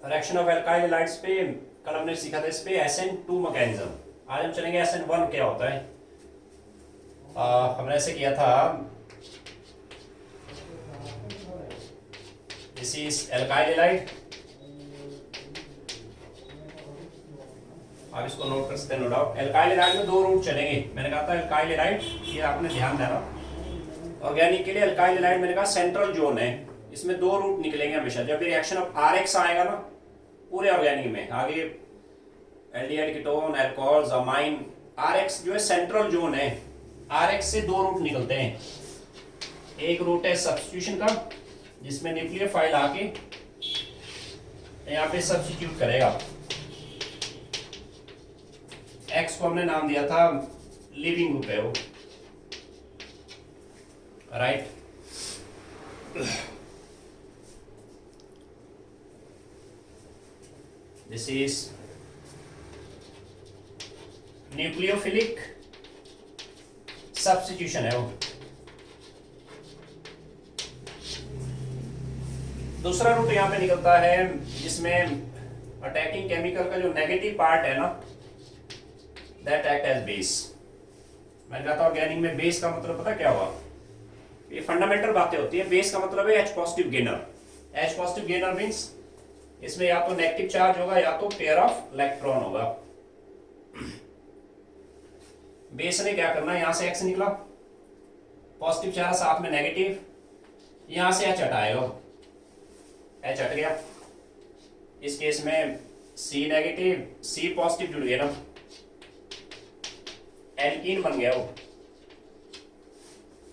Reaction of alkyl halides पे कल हमने सीखा था इस पे SN2 मैकेनिज्म। आज हम चलेंगे SN1 क्या होता है। हमने ऐसे किया था, दिस इज एल्काइल हैलाइड। आप इसको नोट कर सकते हैं, नो डाउट। एल्काइल हैलाइड में दो रूट चलेंगे, मैंने कहा था एल्काइल हैलाइड, ये आपने ध्यान देना। ऑर्गेनिक के लिए एल्काइल हैलाइड मैंने कहा सेंट्रल जोन है, इसमें दो रूट निकलेंगे हमेशा। जब ये रिएक्शन ऑफ RX आएगा ना पूरे ऑर्गेनिक में, आगे aldehyde, ketone, alcohol, amine, RX जो है सेंट्रल जोन है। RX से दो रूट निकलते हैं। एक रूट है सब्स्टिट्यूशन का, जिसमें न्यूक्लियोफाइल आके यहाँ पे सब्स्टिट्यूट करेगा। X को हमने नाम दिया था लिविंग ग्रुप है वो, right. This is nucleophilic substitution है वो। दूसरा रूट यहाँ पे निकलता है जिसमें अटैकिंग केमिकल का जो नेगेटिव पार्ट है ना, दैट एक्ट एज बेस। मैंने कहा था ऑर्गेनिक में बेस का मतलब पता क्या हुआ, ये फंडामेंटल बातें होती है। बेस का मतलब है H positive gainer. H positive gainer means इसमें या तो नेगेटिव चार्ज होगा या तो पेयर ऑफ इलेक्ट्रॉन होगा। बेस ने क्या करना है, यहां से X निकला, पॉजिटिव चार्ज साथ में नेगेटिव, यहां से H हटाएगा, H हट गया। इस केस में C नेगेटिव, C पॉजिटिव जुड़ गया ना, एल्कीन बन गया वो,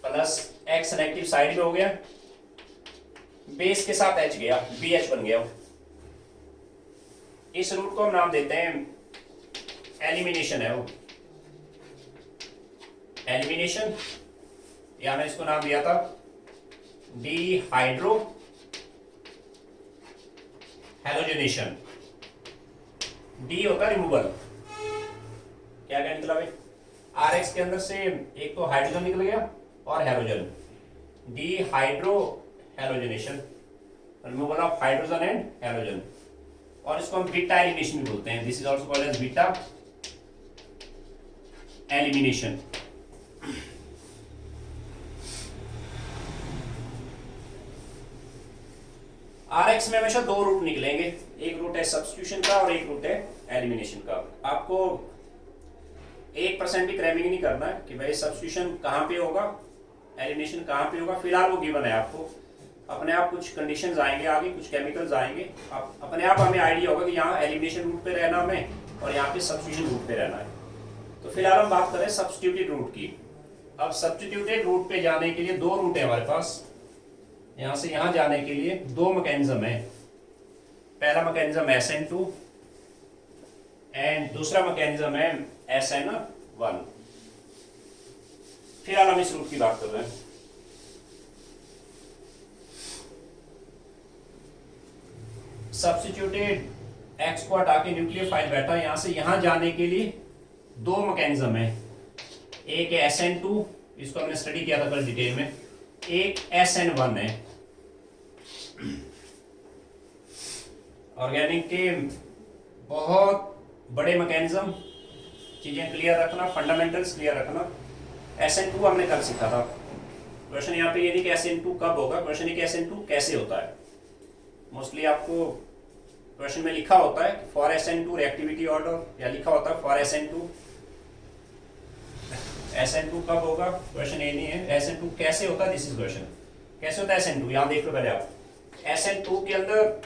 प्लस X नेगेटिव साइड में हो गया, बेस के साथ H गया, BH बन गया वो। इस रूट को हम नाम देते हैं एलिमिनेशन है वो, एलिमिनेशन। या मैंने इसको नाम दिया था डिहाइड्रो हैलोजनेशन। डी होता है रिमूवल। क्या क्या निकला भाई, RX के अंदर से एक तो हाइड्रोजन निकल गया और halogen, dehydrohalogenation, removal of hydrogen and halogen. और इसको हम बीटा एलिमिनेशन भी बोलते हैं। This is also called as beta elimination. RX में हमेशा दो रूट निकलेंगे, एक रूट है सब्स्टिट्यूशन का और एक रूट है एलिमिनेशन का। आपको 1% भी क्रैमिंग नहीं करना है कि भाई सब्स्टिट्यूशन कहाँ पे होगा, एलिमिनेशन कहाँ पे होगा। फिलहाल वो गिवन है आपको, अपने आप कुछ कंडीशंस आएंगे आगे, कुछ केमिकल्स आएंगे, आप अपने आप हमें आइडिया होगा कि यहाँ एलिमिनेशन रूट पे रहना हमें और यहाँ पे सब्स्टिट्यूशन रूट पे रहना है। तो फिलहाल हम बात करें सब्स्टिट्यूटेड रूट की। अब सब्स्टिट्यूटेड रूट पे जाने के लिए दो रूट है हमारे पास, यहाँ से यहाँ जाने के लिए दो मैकेनिज्म है। पहला मैकेनिज्म SN2 एंड दूसरा मैकेनिज्म है SN1। फिलहाल हम इस रूट की बात कर रहे हैं। सब्स्टिट्यूटेड X को हटा के न्यूक्लियोफाइल बैठा, यहां से यहां जाने के लिए दो मैकेनिज्म है। एक है SN2, इसको हमने स्टडी किया था कल डिटेल में, एक SN1 है। ऑर्गेनिक के बहुत बड़े मैकेनिज्म, चीजें क्लियर रखना, फंडामेंटल्स क्लियर रखना। SN2 हमने कल सीखा था। क्वेश्चन यहाँ पे ये नहीं कि SN2 कब होगा, क्वेश्चन है कि SN2 कैसे होता है। मोस्टली आपको क्वेश्चन में लिखा होता है फॉर SN2 रिएक्टिविटी ऑर्डर, या लिखा होता है फॉर SN2। SN2 कब होगा, क्वेश्चन ये नहीं है। SN2 कैसे होता है, दिस इज क्वेश्चन। कैसे होता है SN2, यहां देख लो पहले आप। SN2 के अंदर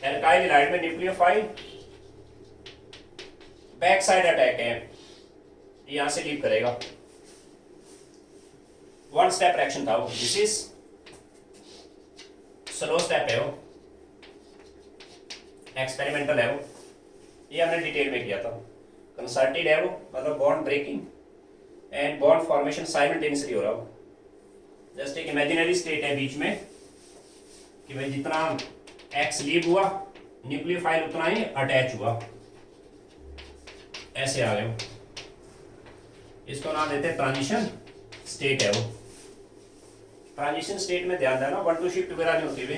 एल्काइल हैलाइड में न्यूक्लियोफाइल बैक साइड अटैक है, यहां से लीव करेगा। वन स्टेप रिएक्शन था वो, दिस इज स्लो स्टेप है वो, एक्सपेरिमेंटल है वो, ये हमने डिटेल में किया था। कंसर्टेड है वो, मतलब bond breaking and bond formation simultaneously हो रहा हो। जस्ट एक इमेजिनरी स्टेट है बीच में कि भाई जितना X लीव हुआ, न्यूक्लियोफाइल उतना ही अटैच हुआ, ऐसे आ गए वो। इसको नाम देते हैं ट्रांजिशन स्टेट है वो। ट्रांजिशन स्टेट में ध्यान देना, वन टू शिफ्ट वगैरह नहीं होती हुई,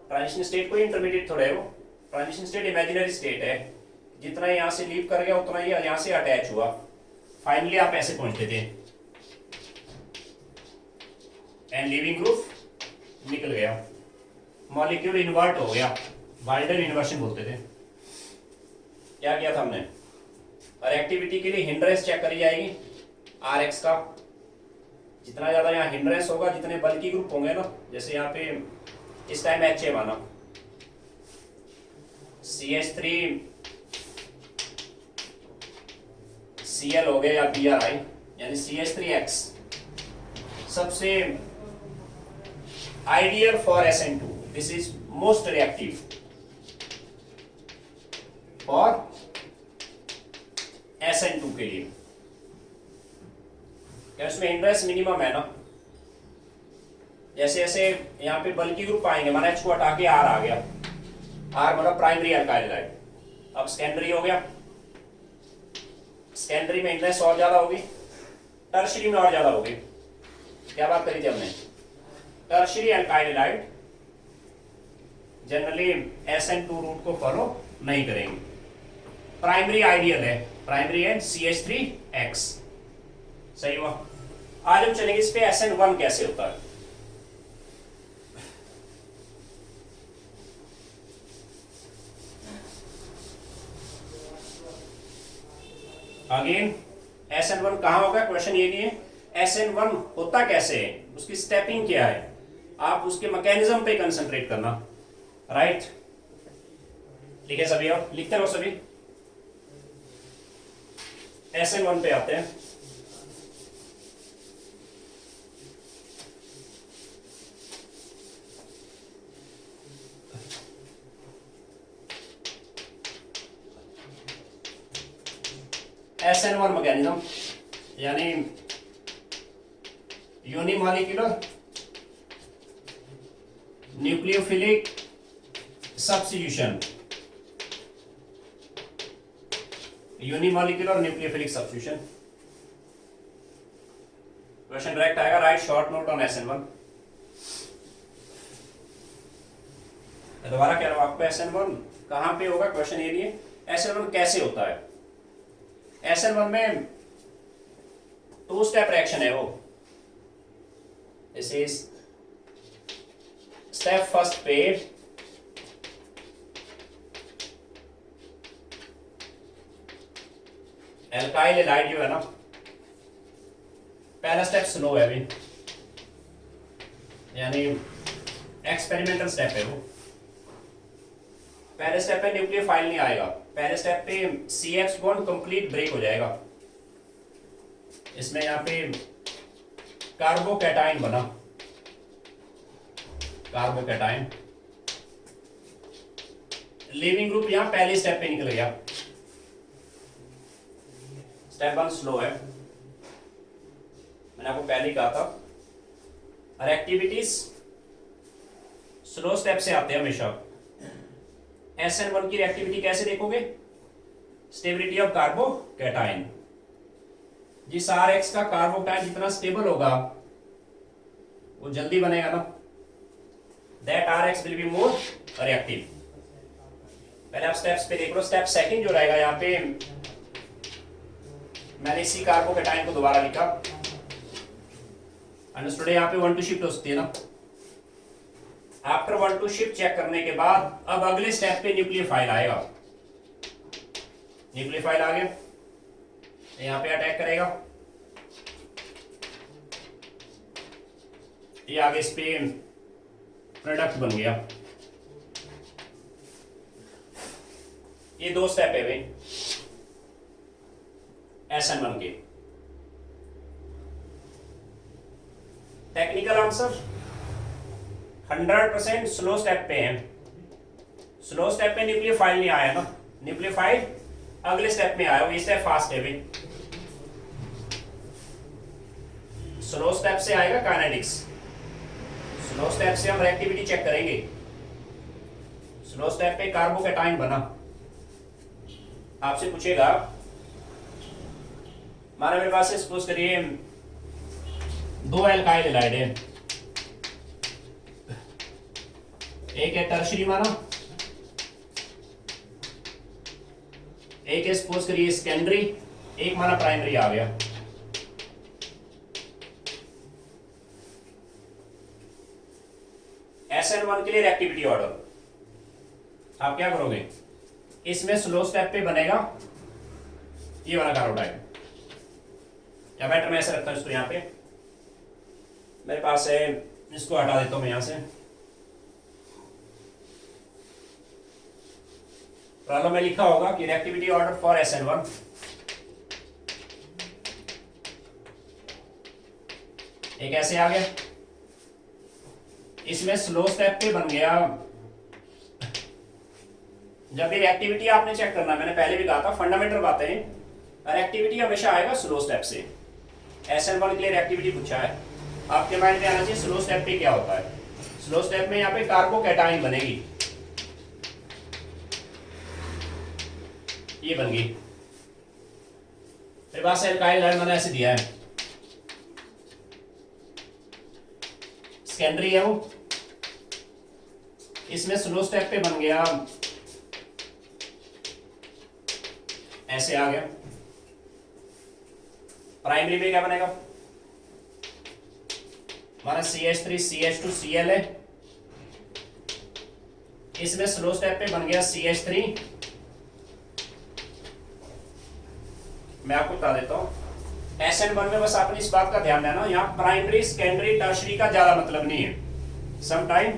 ट्रांजिशन स्टेट कोई इंटरमीडिएट थोड़ा है, वो ट्रांजिशन स्टेट इमेजिनरी स्टेट है, जितना यहाँ से लीव कर गया उतना ही यहाँ से अटैच हुआ, फाइनली आप ऐसे पहुंचते थे एंड लिविंग ग्रुप निकल गया, मॉलिक्यूल इन्वर्ट हो गया, वाइल्डर इन्वर्शन बोलते थे। क्या किया था हमने, और एक्टिविटी के लिए हिंड्रेंस चेक करी जाएगी आर एक्स का, जितना ज्यादा यहाँ हिंड्रेंस होगा, जितने बल्कि ग्रुप होंगे ना, जैसे यहाँ पे इस टाइम एच ए माना, CH3 Cl हो गया या Bri यानी CH3X सबसे ideal for SN2, this is most reactive for SN2 के लिए, क्या इसमें हिंड्रेंस मिनिमम है ना। जैसे जैसे यहाँ पे बल्कि ग्रुप आएंगे, माना H को हटा के R आ गया, R मतलब प्राइमरी अल्काइल हाइड, अब सेकेंडरी हो गया, सेकेंडरी में हिंड्रेंस और ज्यादा होगी, टर्शियरी में और ज्यादा होगी। क्या बात करी थी हमने, tertiary alkyl halide generally SN2 route को फॉलो नहीं करेंगे, प्राइमरी आइडियल है, प्राइमरी है CH3X। सही हुआ। आज हम चलेंगे इस पे SN1 कैसे होता है। अगेन SN1 कहां होगा, क्वेश्चन ये नहीं है SN1 होता कैसे है, उसकी स्टेपिंग क्या है, आप उसके मैकेनिज्म पे कंसंट्रेट करना, राइट। लिखे सभी, और लिखते रहो सभी। SN1 पे आते हैं। SN1 मैकेनिज्म यानी unimolecular nucleophilic substitution, unimolecular nucleophilic substitution. Question direct आएगा, write short note on SN1। दोबारा कह रहा हूं आपको, SN1 कहां पे होगा, क्वेश्चन ये नहीं है SN1 कैसे होता है। SN1 में 2 स्टेप रिएक्शन है, वो दिस इज स्टेप फर्स्ट पे एल्काइल हैलाइड जो है ना, पहला स्टेप स्लो है अभी, यानी एक्सपेरिमेंटल स्टेप है वो। पहले स्टेप पे न्यूक्लियोफाइल नहीं आएगा, पहले स्टेप पे CH बॉन्ड कंप्लीट ब्रेक हो जाएगा, इसमें यहाँ पे कार्बोकैटायन बना, कार्बोकैटायन, लीविंग ग्रुप यहाँ पहले स्टेप पे निकल गया। स्टेप 1 स्लो है, मैंने आपको पहले ही कहा था, और एक्टिविटीज स्लो स्टेप से आते हैं हमेशा। SN1 की रिएक्टिविटी कैसे देखोगे, स्टेबिलिटी ऑफ कार्बोकैटायन, जिस RX का कार्बोकैटायन जितना स्टेबल होगा वो जल्दी बनेगा ना, that RX will be more reactive. पहले आप स्टेप्स पे देख लो, स्टेप सेकंड जो रहेगा, यहाँ पे मैंने इसी कार्बोकैटायन को दोबारा लिखा, अंडरस्टूड। यहाँ पे 1 to शिफ्ट होती है ना, आफ्टर 1 to शिफ्ट चेक करने के बाद अब अगले स्टेप पे न्यूक्लियोफाइल आएगा, न्यूक्लियोफाइल आ गया, यहाँ पे अटैक करेगा, ये आगे इस पे प्रोडक्ट बन गया। ये 2 स्टेप है भाई SN1 के। टेक्निकल आंसर 100% स्लो स्टेप पे है, स्लो स्टेप पे न्यूक्लियोफाइल नहीं आया ना, न्यूक्लियोफाइल अगले स्टेप में आया, वो स्टेप फास्ट है भाई। स्लो स्टेप से आएगा काइनेटिक्स, स्लो स्टेप से हम रिएक्टिविटी चेक करेंगे। स्लो स्टेप पे कार्बोकैटायन बना, आपसे पूछेगा, माना मेरे पास सपोज करिए 2 एल्काइल हैलाइड है, एक है टर्शरी माना, एक है सपोज करिए सेकेंडरी, एक माना प्राइमरी आ गया। SN1 के लिए रिएक्टिविटी ऑर्डर आप क्या करोगे, इसमें स्लो स्टेप पे बनेगा ये वाला कार्बोटाइड, या बेटर मैं ऐसे रखता हूं इसको, यहां पे मेरे पास है, इसको हटा देता हूं मैं यहां से। प्रॉब्लम में लिखा होगा कि रिएक्टिविटी ऑर्डर फॉर SN1 एक ऐसे आ गया, इसमें स्लो स्टेप पे बन गया। जब भी रिएक्टिविटी आपने चेक करना, मैंने पहले भी कहा था फंडामेंटल बातें, रिएक्टिविटी हमेशा आएगा स्लो स्टेप से। SN1 के लिए रिएक्टिविटी पूछा है, आपके माइंड में आना चाहिए स्लो स्टेप पे क्या होता है। स्लो स्टेप में यहाँ पे कार्बोकैटायन बनेगी, ये बन गई। मेरे पास एल्काइल हाइड मैंने ऐसे दिया है, सेकेंडरी है वो, इसमें स्लो स्टेप पे बन गया ऐसे आ गया। प्राइमरी में क्या बनेगा, हमारा CH3 CH2 Cl है, इसमें स्लो स्टेप पे बन गया CH3। मैं आपको बता देता हूं SN1 में बस आपने इस बात का ध्यान देना, यहां प्राइमरी सेकेंडरी टर्शरी का ज्यादा मतलब नहीं है। Sometime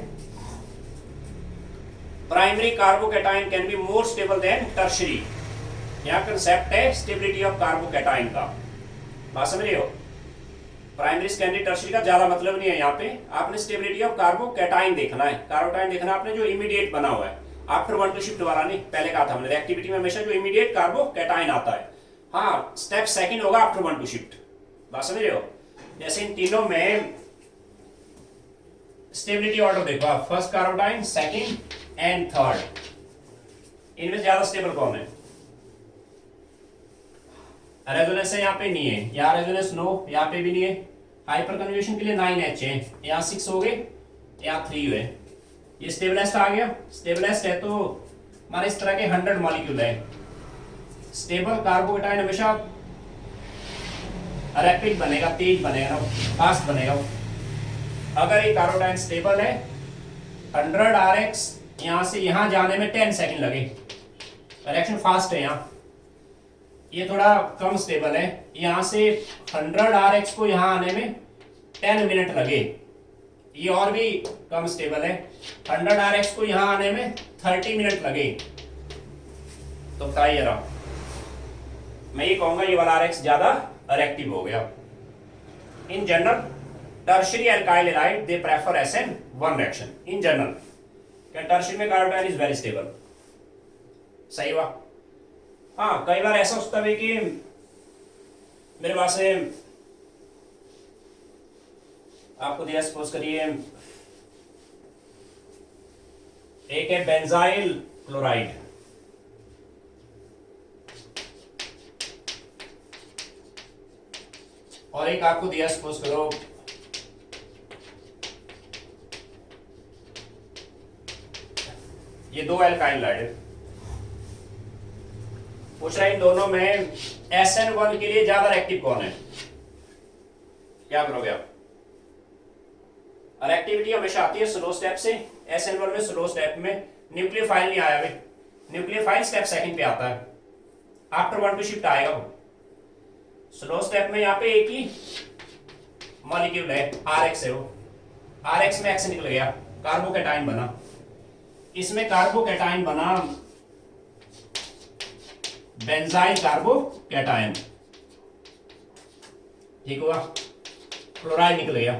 primary carbocation can be more stable then tertiary, यहां कंसेप्ट है स्टेबिलिटी ऑफ कार्बोकैटायन का, बात समझ रहे हो। प्राइमरी सेकेंडरी टर्शरी का ज्यादा मतलब नहीं है, यहाँ पे आपने स्टेबिलिटी ऑफ कार्बोकैटायन देखना है। कार्बोकैटायन देखना आपने जो इमीडिएट बना हुआ है, आफ्टर 1 टू शिफ्ट वाला नहीं, पहले कहा था हमने रिएक्टिविटी में हमेशा जो इमीडिएट कार्बोकैटायन आता है। हाँ, स्टेप सेकंड होगा आफ्टर 1 टू शिफ्ट, बात समझ रहे हो। जैसे इन तीनों में स्टेबिलिटी ऑर्डर देखो आप, first carbocation, second and third, इनमें ज्यादा स्टेबल कौन है। रेजोनेंस यहाँ पे नहीं है, यहाँ रेजोनेंस नो, यहाँ पे भी नहीं है। हाइपर कन्वर्जेशन के लिए 9H है, यहाँ 6 हो गए, यहाँ 3 हुए। ये स्टेबलाइज्ड आ गया, स्टेबलाइज्ड है तो हमारे इस तरह के 100 मॉलिक्यूल है। स्टेबल कार्बोकैटायन हमेशा रैपिड बनेगा, तेज बनेगा, फास्ट बनेगा। अगर ये कार्बोकैटायन स्टेबल है, 100 RX यहाँ से यहाँ जाने में 10 सेकंड लगे, रिएक्शन फास्ट है। यहाँ ये थोड़ा कम स्टेबल है, यहां से 100 RX को यहां आने में 10 मिनट लगे। ये और भी कम स्टेबल है, 100 RX को यहां आने में 30 मिनट लगे। तो बताइए जरा, मैं ये कहूंगा ये वाला RX ज्यादा रिएक्टिव हो गया। In general tertiary alkyl halide they prefer SN1 reaction in general, क्या टर्शियरी में कार्बोकैटायन इज वेरी स्टेबल, सही हुआ। हाँ, कई बार ऐसा होता है कि मेरे पास है, आपको दिया सपोज करिए, एक है बेंजाइल क्लोराइड, और एक आपको दिया सपोज करो ये 2 एल्काइल हाइड है। पूछ रहा है इन दोनों में SN1 के लिए ज्यादा रिएक्टिव कौन है, क्या करोगे आप। रिएक्टिविटी हमेशा आती है स्लो स्टेप से। SN1 में स्लो स्टेप में न्यूक्लियोफाइल नहीं आया, न्यूक्लियोफाइल स्टेप सेकंड पे आता है, आफ्टर 1 टू शिफ्ट आएगा वो। स्लो स्टेप में यहाँ पे एक ही मॉलिक्यूल है, RX है, वो RX में X निकल गया, कार्बोकैटायन बना। इसमें कार्बोकैटायन बना बेंजाइल कार्बोकैटायन, ठीक हुआ, क्लोराइड निकल गया।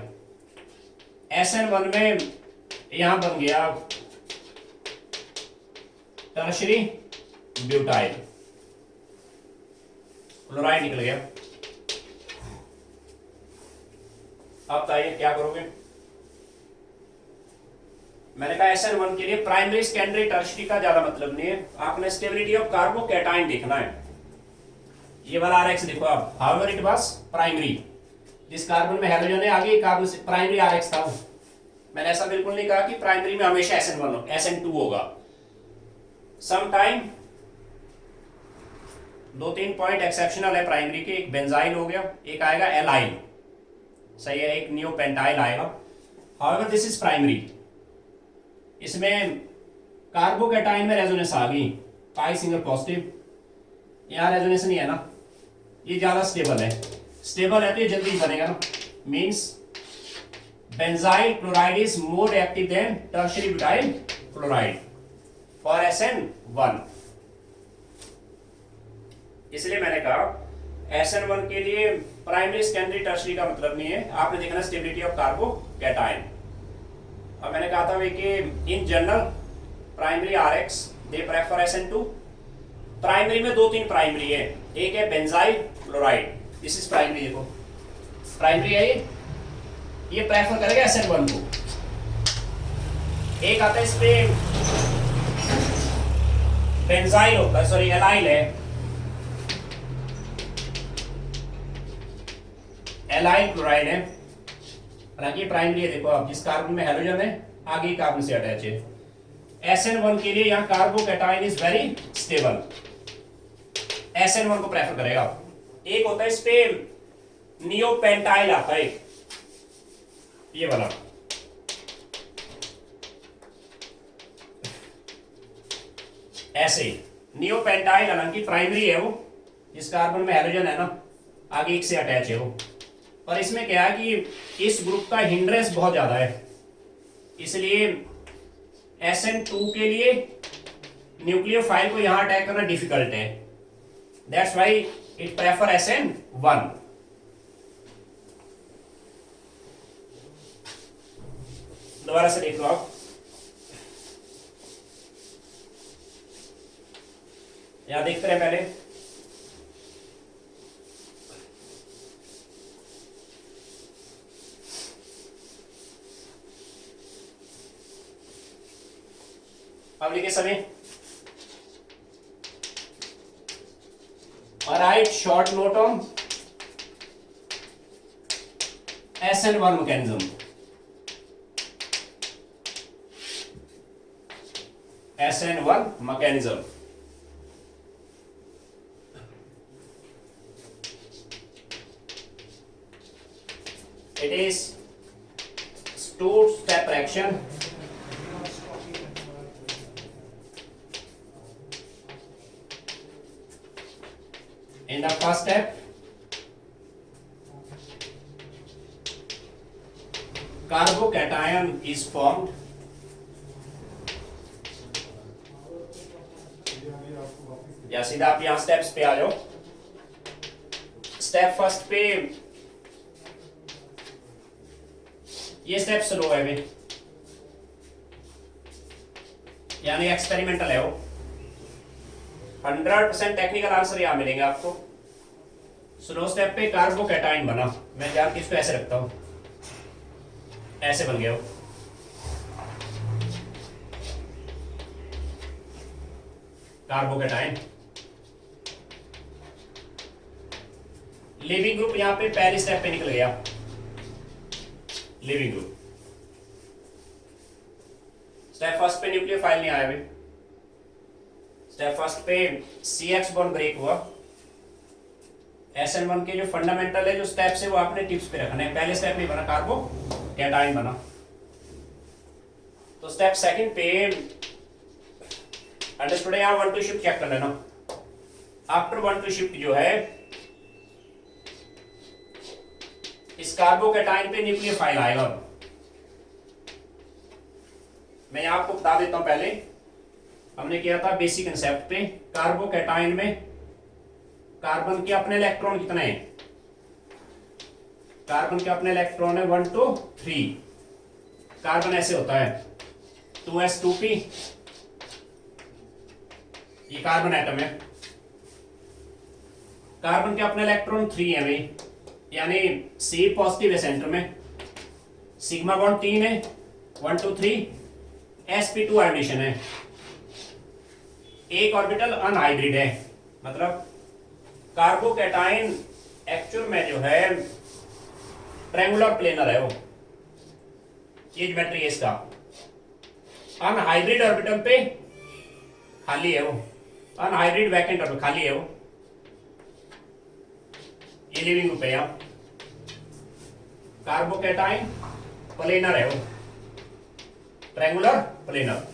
SN1 में यहां बन गया टर्शरी ब्यूटाइल, क्लोराइड निकल गया। अब बताइए क्या करोगे। मैंने कहा SN1 के लिए प्राइमरी सेकेंडरी टर्शरी का ज्यादा मतलब नहीं है, आपने स्टेबिलिटी ऑफ कार्बोकैटायन देखना है। ये वाला RX देखो आप, हाउएवर इट वाज प्राइमरी, जिस कार्बन में हेलोजन है आगे कार्बन से प्राइमरी RX था वो। मैंने ऐसा बिल्कुल नहीं कहा कि प्राइमरी में हमेशा SN1 हो, SN2 होगा। सम टाइम 2-3 पॉइंट एक्सेप्शनल है प्राइमरी के, एक बेंजाइल हो गया, एक आएगा एलाइल, सही है, एक नियोपेंटाइल आएगा। हाउएवर दिस इज प्राइमरी, इसमें कार्बोकैटाइन में रेजोनेंस आ गई, पाई सिंगल पॉजिटिव, यहाँ रेजोनेंस नहीं है ना, ये ज्यादा स्टेबल है, स्टेबल है तो ये जल्दी बनेगा ना, means benzyl chloride is more reactive than tertiary butyl chloride for SN1। इसलिए मैंने कहा SN1 के लिए प्राइमरी सेकेंडरी टर्शियरी का मतलब नहीं है, आपने देखना स्टेबिलिटी ऑफ कार्बोकैटाइन। और मैंने कहा था कि in general primary RX they prefer SN2। Primary में 2-3 प्राइमरी है, एक है benzyl chloride, this is primary, देखो प्राइमरी है ये प्रेफर करेगा SN1 को। एक आता है इस पे बेंजाइल होता है, सॉरी एलाइल है, एलाइल क्लोराइड है, हालांकि प्राइमरी है, देखो आप जिस कार्बन में हेलोजन है आगे कार्बन से अटैच है। SN1 के लिए यहाँ carbocation is very stable, SN1 को प्रेफर करेगा। एक होता है इस पे नियोपेंटाइल आता है, ये वाला, ऐसे नियोपेंटाइल, हालांकि प्राइमरी है वो, जिस कार्बन में हेलोजन है ना आगे एक से अटैच है वो, और इसमें क्या है कि इस ग्रुप का हिंड्रेंस बहुत ज्यादा है, इसलिए SN2 के लिए न्यूक्लियोफाइल को यहां अटैक करना डिफिकल्ट है, that's why it prefer SN1। दोबारा से देख लो आप, यहां देखते रहे पहले, अब लिखे सभी, right short note on SN1 mechanism. SN1 mechanism. It is two-step reaction. In the first step, carbocation is formed. या सीधा आप यहां स्टेप्स पे आ जाओ। स्टेप फर्स्ट पे ये स्टेप स्लो है अभी, यानी एक्सपेरिमेंटल है वो, 100% टेक्निकल आंसर यहां मिलेंगे आपको। स्लो स्टेप पे कार्बोकैटाइन बना, मैं जान के इसको ऐसे रखता हूं, ऐसे बन गया वो, कार्बोकैटाइन। लिविंग ग्रुप यहां पे पहले स्टेप पे निकल गया, लिविंग ग्रुप। स्टेप फर्स्ट पे न्यूक्लियोफाइल नहीं आया अभी, स्टेप फर्स्ट पे CH बॉन्ड ब्रेक हुआ। SN1 के जो फंडामेंटल है, जो स्टेप्स है वो आपने टिप्स पे रखना है। पहले स्टेप में बना कार्बोकैटाइन बना, तो स्टेप सेकंड पे अंडरस्टूड है, यहां 1-2 शिफ्ट चेक कर लेना। आफ्टर 1-2 शिफ्ट जो है इस कार्बोकैटाइन पे न्यूक्लियोफाइल आएगा। मैं यहां आपको बता देता हूं, पहले हमने किया था बेसिक कंसेप्ट पे, कार्बोकैटाइन में कार्बन के अपने इलेक्ट्रॉन कितने हैं, कार्बन के अपने इलेक्ट्रॉन है 1 to 3। कार्बन ऐसे होता है 2s2p, ये कार्बन एटम है, कार्बन के अपने इलेक्ट्रॉन 3 है भाई, यानी C पॉजिटिव है सेंटर में, सिग्मा बॉन्ड 3 है 1 to 3, sp2 आयोडेशन है, एक ऑर्बिटल अनहाइब्रिड है, मतलब कार्बोकैटाइन एक्चुअल में जो है ट्रायंगुलर प्लेनर है वो, ये ज्योमेट्री है इसका। अनहाइब्रिड ऑर्बिटल पे खाली है वो, अनहाइब्रिड वैकेंट ऑर्बिटल खाली है वो। ये लिविंग ग्रुप है यहाँ, कार्बोकैटाइन प्लेनर है वो, ट्रायंगुलर प्लेनर।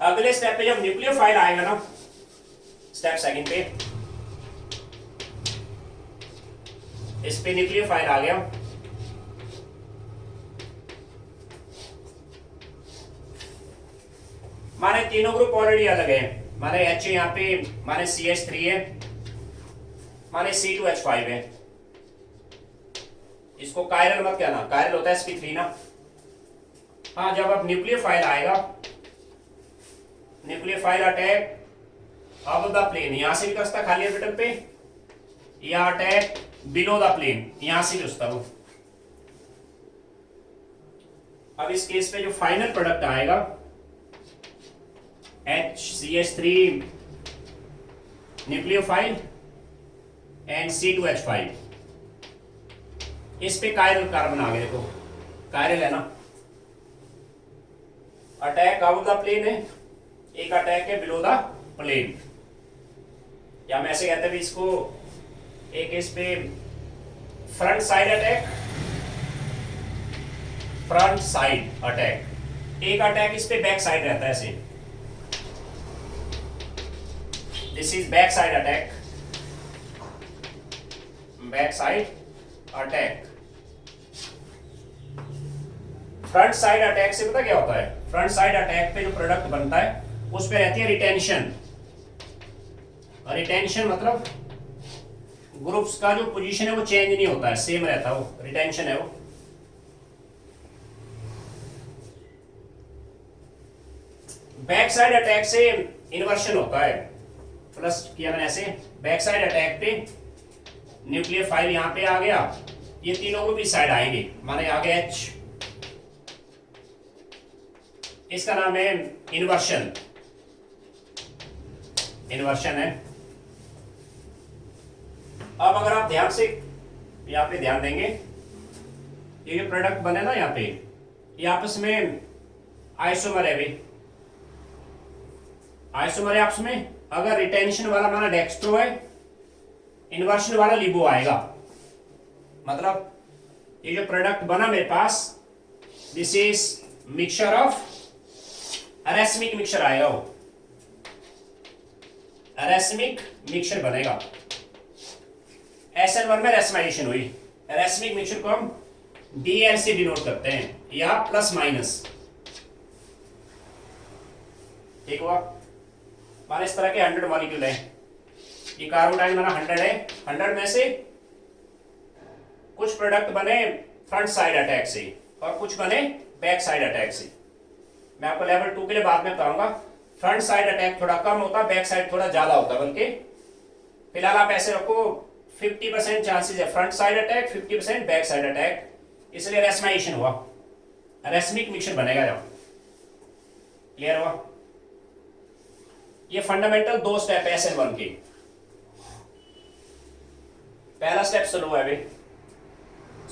अगले स्टेप पे जब न्यूक्लियोफाइल आएगा ना, स्टेप सेकंड पे, इस पे न्यूक्लियोफाइल आ गया, माने तीनों ग्रुप ऑलरेडी अलग है, माने H यहाँ पे, माने CH3 है, माने C2H5 है। इसको कायरल मत कहना, कायरल होता है sp3 ना। हाँ, जब अब न्यूक्लियोफाइल आएगा, न्यूक्लियोफाइल अटैक अब द प्लेन, यहां से भी कसता खाली ऑर्बिटल पे, या अटैक बिलो द प्लेन, यहां से भी उसका वो। अब इस केस पे जो फाइनल प्रोडक्ट आएगा HCH3 न्यूक्लियोफाइल एंड C2H5, इस पे कायरल कार्बन आ गए, देखो कायरल है ना। अटैक आउट द प्लेन है, एक अटैक है बिलो द प्लेन, या हम ऐसे कहते हैं इसको, एक इस पे front side attack, front side attack, एक अटैक इस पे बैक साइड रहता है ऐसे, this is back side attack, back side attack. Front side attack से पता क्या होता है, फ्रंट साइड अटैक पे जो प्रोडक्ट बनता है उस पे रहती है रिटेंशन। रिटेंशन मतलब ग्रुप्स का जो पोजीशन है वो चेंज नहीं होता है, सेम रहता है, वो रिटेंशन है वो। बैक साइड अटैक से इन्वर्शन होता है, प्लस किया मैंने ऐसे, बैक साइड अटैक पे न्यूक्लियोफाइल यहां पे आ गया, ये तीनों ग्रुप इस साइड आएंगे, माने आ गया H, इसका नाम है इन्वर्शन, इन्वर्शन है। अब अगर आप ध्यान से यहाँ पे ध्यान देंगे, ये जो प्रोडक्ट बने ना यहाँ पे, ये आपस में आइसोमर है भाई, आइसोमर है आपस में। अगर रिटेंशन वाला माना डेक्स्ट्रो है, इन्वर्शन वाला लिबो आएगा, मतलब ये जो प्रोडक्ट बना मेरे पास, this is mixture of a racemic mixture आएगा, वो अरेसमिक मिक्सचर बनेगा। SN1 में रेसमाइजेशन हुई, रेसमिक मिक्सचर को हम DL से डिनोट करते हैं, या प्लस माइनस, ठीक हुआ। माने इस तरह के 100 मॉलिक्यूल है, ये कार्बोटाइल माना 100 है, 100 में से कुछ प्रोडक्ट बने फ्रंट साइड अटैक से और कुछ बने बैक साइड अटैक से। मैं आपको लेवल 2 के लिए बाद में बताऊंगा, फ्रंट साइड अटैक थोड़ा कम होता, बैक साइड थोड़ा ज्यादा होता, बल्कि फिलहाल आप ऐसे रखो 50% चांसेस है front side attack, 50% back side attack, इसलिए रेसमाइजेशन हुआ, रेसमिक मिक्सचर बनेगा जब। क्लियर हुआ? ये फंडामेंटल 2 स्टेप है SN1 के। पहला स्टेप स्लो है भाई,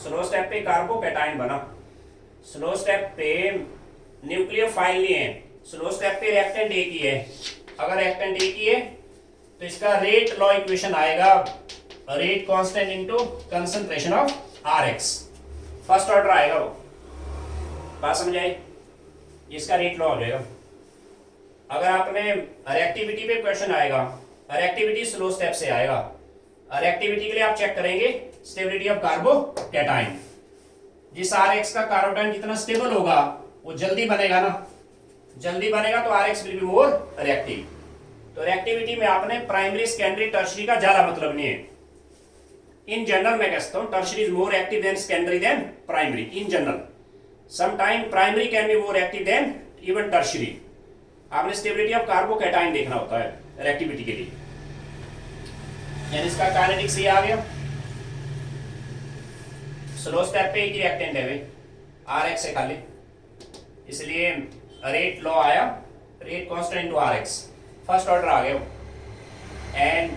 स्लो स्टेप पे कार्बोकैटाइन बना, स्लो स्टेप पे न्यूक्लियोफाइल नहीं है, स्लो स्टेप पे रिएक्टेंट एक ही है। अगर रिएक्टेंट एक ही है तो इसका रेट लॉ इक्वेशन आएगा, rate constant into concentration of Rx, first order आएगा वो, बात समझ आई? इसका रेट लॉ हो जाएगा। अगर आपने रिएक्टिविटी पे क्वेश्चन आएगा, रिएक्टिविटी स्लो स्टेप से आएगा, रिएक्टिविटी के लिए आप चेक करेंगे स्टेबिलिटी ऑफ कार्बोकैटाइन, जिस Rx का कार्बोकैटाइन जितना स्टेबल होगा वो जल्दी बनेगा ना, जल्दी बनेगा तो Rx will be more reactive. तो रिएक्टिविटी में आपने प्राइमरी सेकेंडरी टर्शरी का ज्यादा मतलब नहीं है। इन जनरल मैं कहता हूं tertiary is more active than secondary than primary in general, sometime primary can be more active than even tertiary. आपने स्टेबिलिटी ऑफ कार्बोकैटाइन देखना होता है रिएक्टिविटी के लिए, यानी इसका काइनेटिक्स ये आ गया। स्लो स्टेप पे एक ही रिएक्टेंट है Rx से खाली, इसलिए रेट लॉ आया, rate constant to Rx, first order आ गया। एंड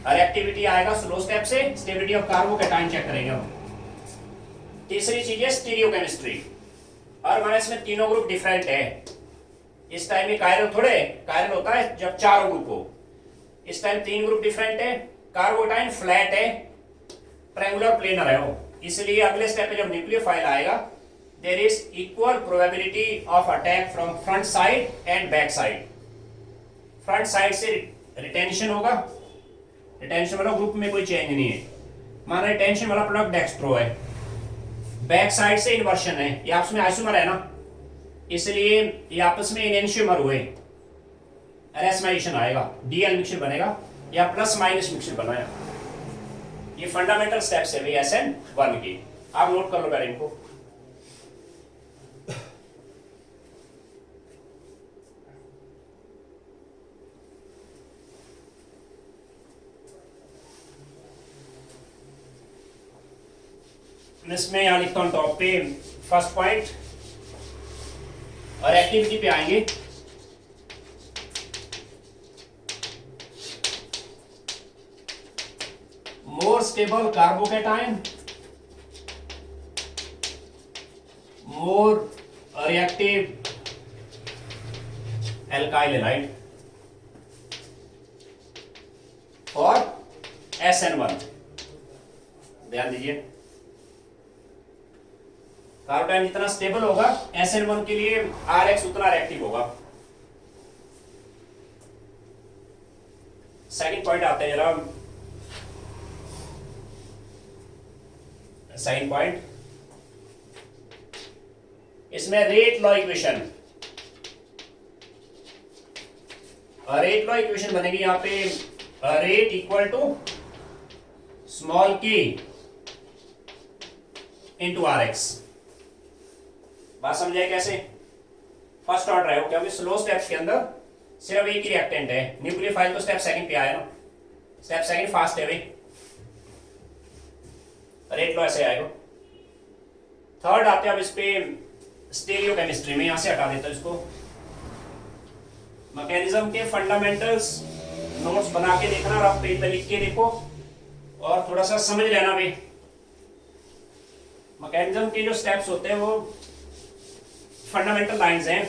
रिएक्टिविटी आएगा स्लो स्टेप से, स्टेबिलिटी ऑफ कार्बोकैटाइन चेक करेंगे हम। तीसरी चीज है स्टीरियोकेमिस्ट्री। और हमारे इसमें तीनों ग्रुप डिफरेंट है। इस टाइम में कायरल थोड़े, कायरल होता है जब चारों ग्रुप हो। इस टाइम 3 ग्रुप डिफरेंट है। कार्बोटाइन फ्लैट है, ट्रायंगुलर प्लेनर है वो, इसलिए अगले स्टेप पे जब न्यूक्लियोफाइल आएगा there is equal probability of attack from front side and back side. Front side से रिटेंशन होगा, रिटेंशन वाला ग्रुप में कोई चेंज नहीं है, माना रिटेंशन वाला प्रोडक्ट डेक्स्ट्रो है। बैक साइड से इन्वर्शन है, ये आपस में आइसोमर है ना, इसलिए ये आपस में एनेंशियोमर हुए, रेसमाइजेशन आएगा, डीएल मिक्सचर बनेगा या प्लस माइनस मिक्सचर बनाया। ये फंडामेंटल स्टेप्स है भाई SN1 की, आप नोट कर लो पहले इनको। इसमें यहां लिखता हूं टॉप पे फर्स्ट पॉइंट, और एक्टिविटी पे आएंगे। More stable carbocation, more reactive alkyl halide और SN1। ध्यान दीजिए, कार्बोटाइन जितना स्टेबल होगा SN1 के लिए RX उतना रिएक्टिव होगा। सेकंड पॉइंट आते हैं जरा, सेकंड पॉइंट, इसमें rate law equation, rate law equation बनेगी यहां पे rate equal to small k into RX। बात समझाए कैसे? फर्स्ट ऑर्डर है वो, क्योंकि स्लो स्टेप्स के अंदर सिर्फ एक ही रिएक्टेंट है। न्यूक्लियोफाइल तो स्टेप सेकंड पे आया ना, स्टेप सेकंड फास्ट है भाई, रेट लॉ ऐसे आएगा। थर्ड आते हैं अब इस पे स्टीरियोकेमिस्ट्री में, यहां से हटा देता हूं इसको। मैकेनिज्म के फंडामेंटल्स नोट्स बना के देखना, रफ पेज पे लिख के देखो और थोड़ा सा समझ लेना भाई। मैकेनिज्म के जो स्टेप्स होते हैं वो फंडामेंटल लाइंस हैं।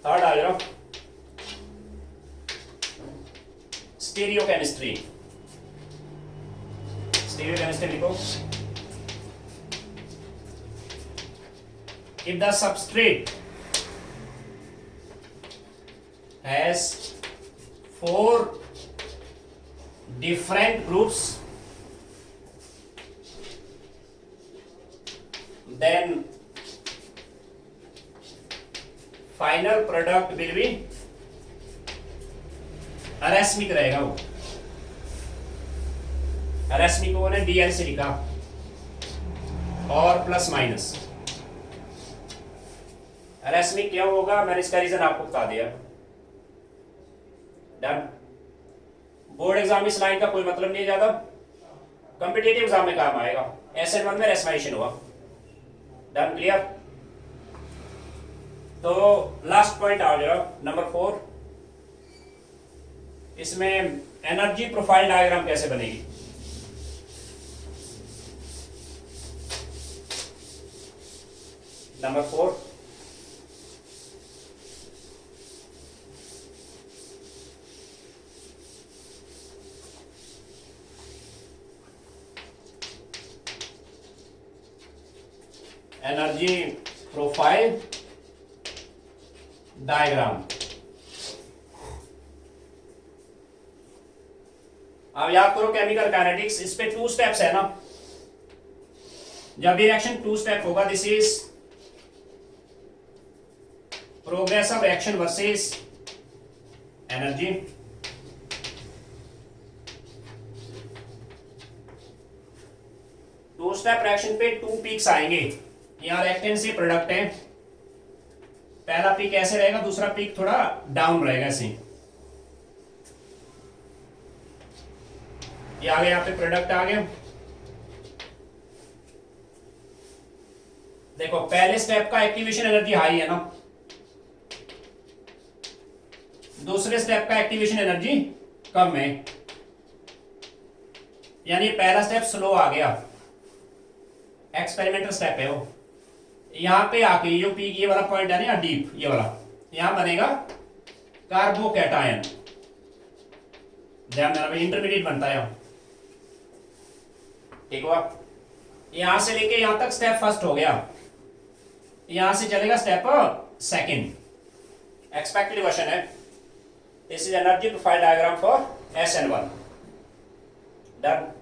थर्ड आ जाओ, स्टीरियोकेमिस्ट्री। स्टीरियोकेमिस्ट्री लिखो, if the substrate has 4 different groups, then final product will be अरेस्मिक रहेगा। वो अरेस्मिक को ने DL से लिखा और प्लस माइनस। अरेस्मिक क्या होगा, मैंने इसका रीजन आपको बता दिया। डन। बोर्ड एग्जाम में इस लाइन का कोई मतलब नहीं है ज्यादा, कॉम्पिटिटिव एग्जाम में काम आएगा। SN1 में रेसमाइजेशन हुआ। Done, clear? तो लास्ट पॉइंट आ जाओ, नंबर 4। इसमें एनर्जी प्रोफाइल डायग्राम कैसे बनेगी। Number 4, energy profile diagram. अब याद करो केमिकल काइनेटिक्स, इस पे 2 स्टेप्स है ना। जब भी रिएक्शन 2 स्टेप होगा, this is progressive reaction versus energy. Two step reaction पे 2 पीक्स आएंगे। यहां रिएक्टेंट से प्रोडक्ट है, पहला पीक ऐसे रहेगा, दूसरा पीक थोड़ा डाउन रहेगा ऐसे। ये आ गया, यहाँ पे प्रोडक्ट आ गया। देखो पहले स्टेप का एक्टिवेशन एनर्जी हाई है ना, दूसरे स्टेप का एक्टिवेशन एनर्जी कम है, यानी पहला स्टेप स्लो आ गया। एक्सपेरिमेंटल स्टेप है वो। यहाँ पे आके ये जो पीक ये वाला पॉइंट है ना, डीप ये वाला, यहाँ बनेगा कार्बोकैटायन, ध्यान देना भाई, इंटरमीडिएट बनता है। ठीक हुआ। यहां से लेके यहां तक स्टेप फर्स्ट हो गया, यहां से चलेगा स्टेप सेकंड। एक्सपेक्टेड क्वेश्चन है, this is energy profile diagram for SN1। Done.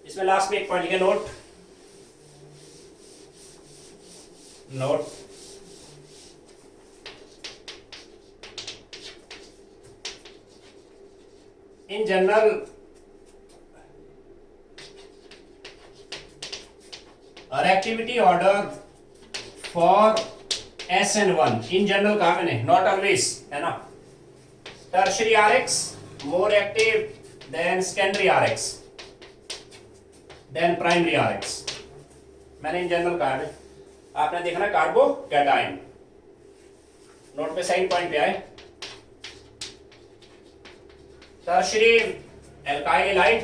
इसमें लास्ट में एक पॉइंट लिखे, note note in general our activity order for SN1 in general कहा मैंने, not always है ना। tertiary RX more active than secondary RX than primary RX, मैंने in general कहा है। आपने देखना कार्बोकैटायन, नोट पे सेकंड पॉइंट पे आए। tertiary alkyl halide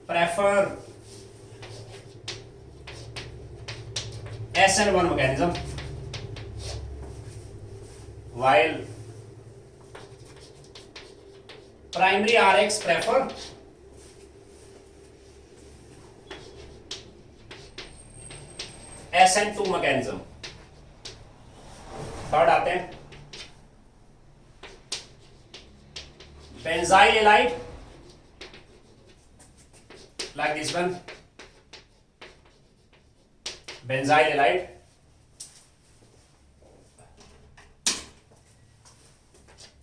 prefer SN1 mechanism while primary RX prefer SN2 mechanism। Third आते हैं benzyl halide, like this one, benzyl halide,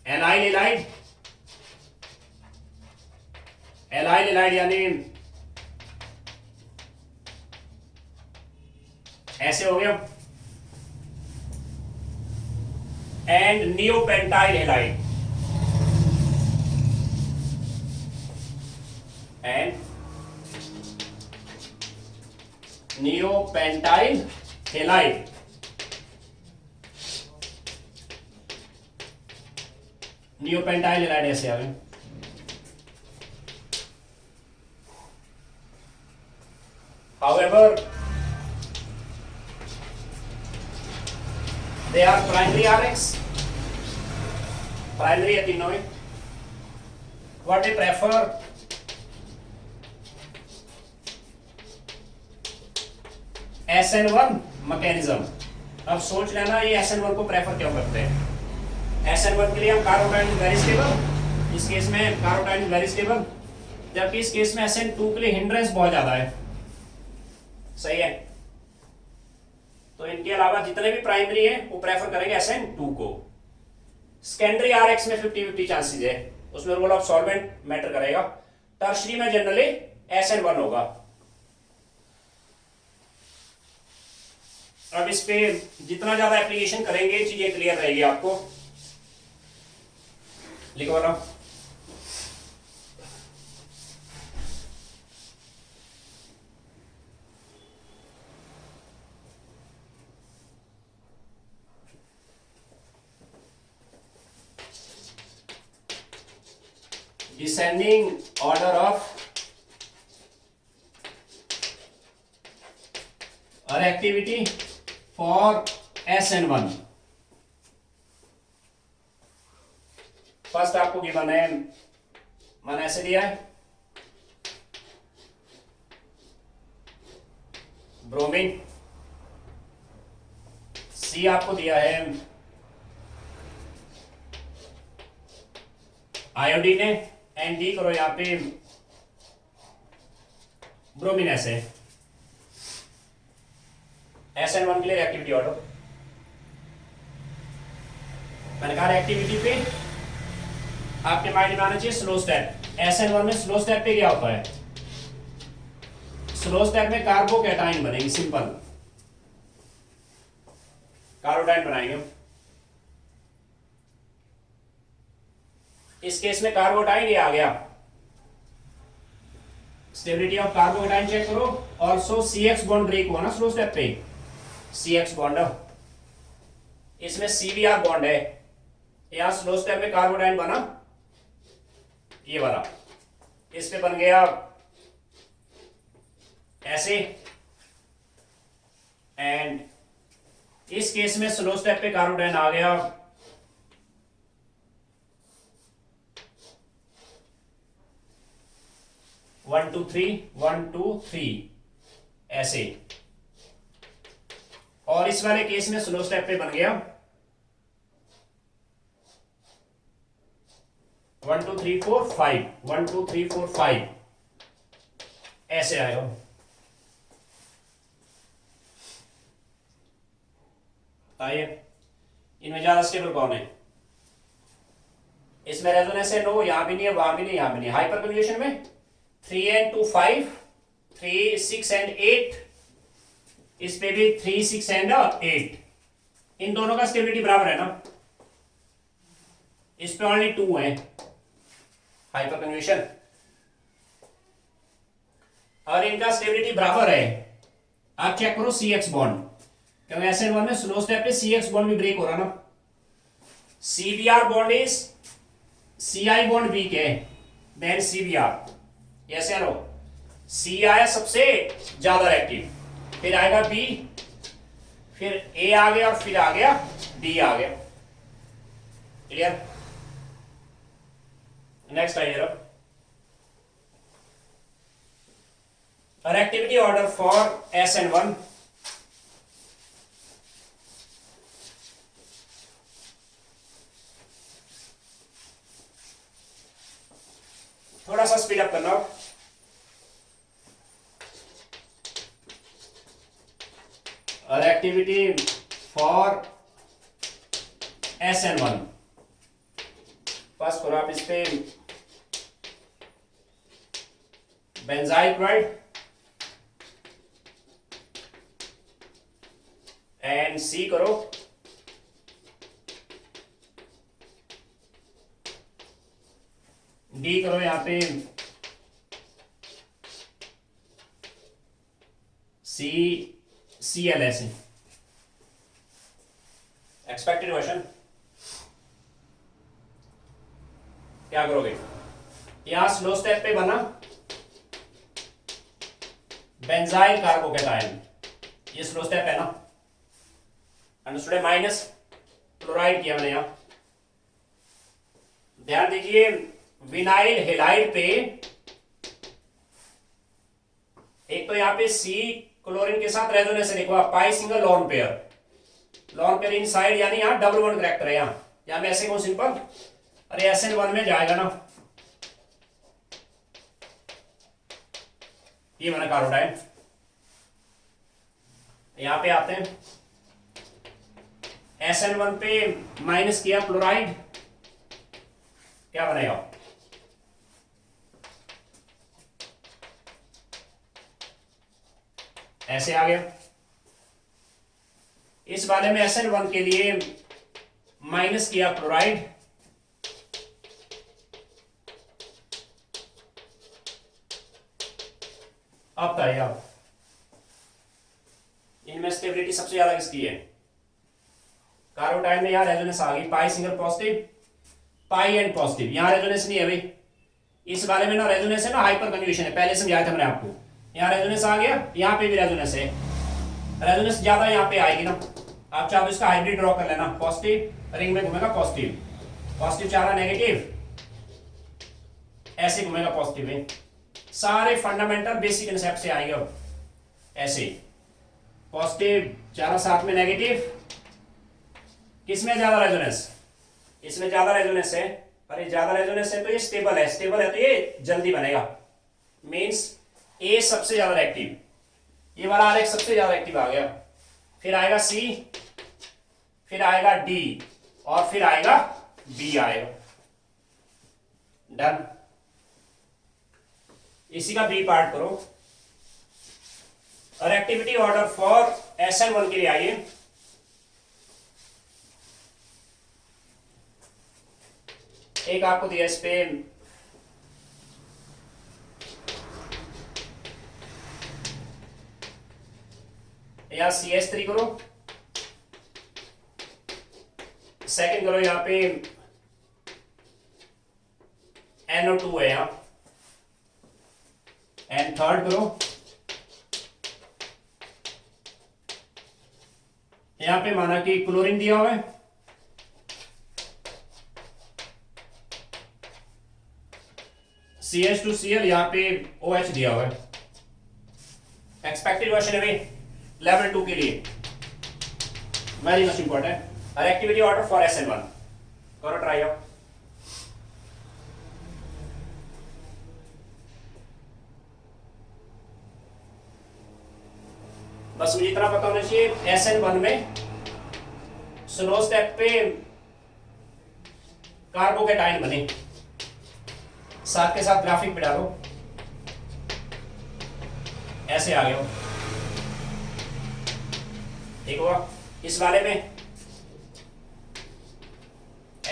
allyl halide, allyl halide यानी ऐसे हो गया, and neopentyl halide and neopentyl halide। neopentyl halide ऐसे आ गए। however they are primary RX, primary है तीनों में। what they prefer SN1 mechanism. अब सोच लेना ये SN1 को प्रेफर क्यों करते हैं। SN1 के लिए हम कार्बोटाइन इज वेरी स्टेबल, इस केस में कार्बोटाइन इज वेरी स्टेबल, जबकि इस केस में SN2 के लिए हिंड्रेंस बहुत ज्यादा है। सही है। तो इनके अलावा जितने भी प्राइमरी है वो प्रेफर करेंगे SN2 को। सेकेंडरी RX में 50-50 चांसेस है, उसमें रोल ऑफ सॉल्वेंट मैटर करेगा। टर्शरी में जनरली SN1 होगा। अब इस पे जितना ज्यादा एप्लीकेशन करेंगे चीजें क्लियर रहेगी आपको। लिखो ना, descending order of our activity for SN1। First आपको गिवन है, मैंने ऐसे दिया है ब्रोमीन, सी आपको दिया है आयोडीन है, एंड डी करो यहां पे ब्रोमीन ऐसे। SN1 के लिए एक्टिविटी ऑर्डर मैंने कहा, एक्टिविटी पे आपके माइंड में आना चाहिए स्लो स्टेप। SN1 में स्लो स्टेप पे क्या होता है, स्लो स्टेप में कार्बोकैटायन बनेगी, सिंपल कार्बोटाइन बनाएंगे। इस केस में कार्बोटाइन ये आ गया, स्टेबिलिटी ऑफ कार्बोकैटायन चेक करो। ऑल्सो CX बॉन्ड ब्रेक हुआ ना स्लो स्टेप पे, CX बॉन्ड, इसमें CBr बॉन्ड है, यहां स्लो स्टेप में कार्बोडाइन बना, ये वाला, इस पे बन गया ऐसे, एंड इस केस में स्लो स्टेप पे कार्बोडाइन आ गया 1 2 3 1 2 3 ऐसे, और इस वाले केस में स्लो स्टेप पे बन गया 1 2 3 4 5 1 2 3 4 5 ऐसे आएगा। आइए, इनमें ज्यादा स्टेबल कौन है? इसमें रेजोनेंस है नो, यहां भी नहीं है, वहां भी नहीं, यहां भी नहीं। हाइपर कन्वर्जेशन में 3 and 2 5, 3 6 and 8, इस पे भी 3 6 and 8, इन दोनों का स्टेबिलिटी बराबर है ना, इस पे ओनली 2 है हाइपर कन्वर्जेशन, और इनका स्टेबिलिटी बराबर है। आप चेक करो CX बॉन्ड, क्योंकि SN1 में स्लो स्टेप पे CX बॉन्ड भी ब्रेक हो रहा ना। CBr bond is CI bond weak है देन CBr, यस या नो? C आया सबसे ज्यादा एक्टिव, फिर आएगा B, फिर A आ गया, और फिर आ गया D आ गया। क्लियर? नेक्स्ट आइए अब, और एक्टिविटी ऑर्डर फॉर SN1। थोड़ा सा स्पीड अप करना, और एक्टिविटी फॉर SN1 पास करो आप। इस पे बेंजाइल क्लोराइड एंड C करो, D करो, यहां पे CCl ऐसे। एक्सपेक्टेड क्वेश्चन क्या करोगे? यहां स्लो स्टेप पे बना बेंजाइल कार्बोकैटायन, ये स्लो स्टेप है ना, अंडरस्टूड है? माइनस क्लोराइड किया मैंने यहां। ध्यान दीजिए, विनाइल हेलाइड पे एक तो यहां पे C क्लोरीन के साथ रेजोनेंस है, देखो आप, पाई सिंगल लॉन पेयर इन साइड, यानी यहां डबल बॉन्ड करेक्टर है। यहां मैं ऐसे कहूं सिंपल, अरे SN1 में जाएगा ना, ये मैंने कार्बोडाइन। यहां पे आते हैं, SN1 पे माइनस किया क्लोराइड, क्या बनेगा? ऐसे आ गया। इस वाले में SN1 के लिए माइनस किया क्लोराइड, अब बताइए आप, इनमें स्टेबिलिटी सबसे ज्यादा किसकी है? कार्बोडाइन में यहां रेजोनेंस आ गई, pi single positive, pi and positive, यहां रेजोनेंस नहीं है भाई। इस वाले में ना रेजोनेंस है ना, हाइपर कन्वर्जेशन है, पहले समझाया था मैंने आपको। यहां रेजोनेंस आ गया, यहां पे भी रेजोनेंस है, रेजोनेंस ज्यादा यहां पे आएगी ना। आप चाहो इसका हाइब्रिड ड्रॉ कर लेना, पॉजिटिव रिंग में घूमेगा पॉजिटिव, पॉजिटिव चाह रहा नेगेटिव, ऐसे घूमेगा पॉजिटिव में। सारे फंडामेंटल बेसिक कंसेप्ट से आएंगे अब। ऐसे पॉजिटिव चाह रहा साथ में नेगेटिव, किसमें ज्यादा रेजोनेंस? इसमें ज्यादा रेजोनेंस है, और ये ज्यादा रेजोनेंस है तो ये स्टेबल है, स्टेबल है तो ये जल्दी बनेगा, मींस A सबसे ज्यादा एक्टिव, ये वाला आरेख सबसे ज्यादा एक्टिव आ गया, फिर आएगा C, फिर आएगा D, और फिर आएगा B आएगा। डन। इसी का B पार्ट करो, और एक्टिविटी ऑर्डर फॉर SN1 के लिए आइए। एक आपको दिया इस पे यहां CH3 करो, सेकंड करो यहां पे NO2 है यहाँ, एंड थर्ड करो, यहां पे माना कि क्लोरीन दिया हुआ है, CH2Cl, यहां पे OH दिया हुआ है। एक्सपेक्टेड क्वेश्चन है लेवल 2 के लिए, very much important. Reactivity order for SN1 करो ट्राई आउट। बस मुझे इतना पता होना चाहिए SN1 में स्लो स्टेप पे कार्बोकेटाइन बने, साथ के साथ ग्राफिक पे डालो, ऐसे आ गया हो, ठीक हुआ। इस वाले में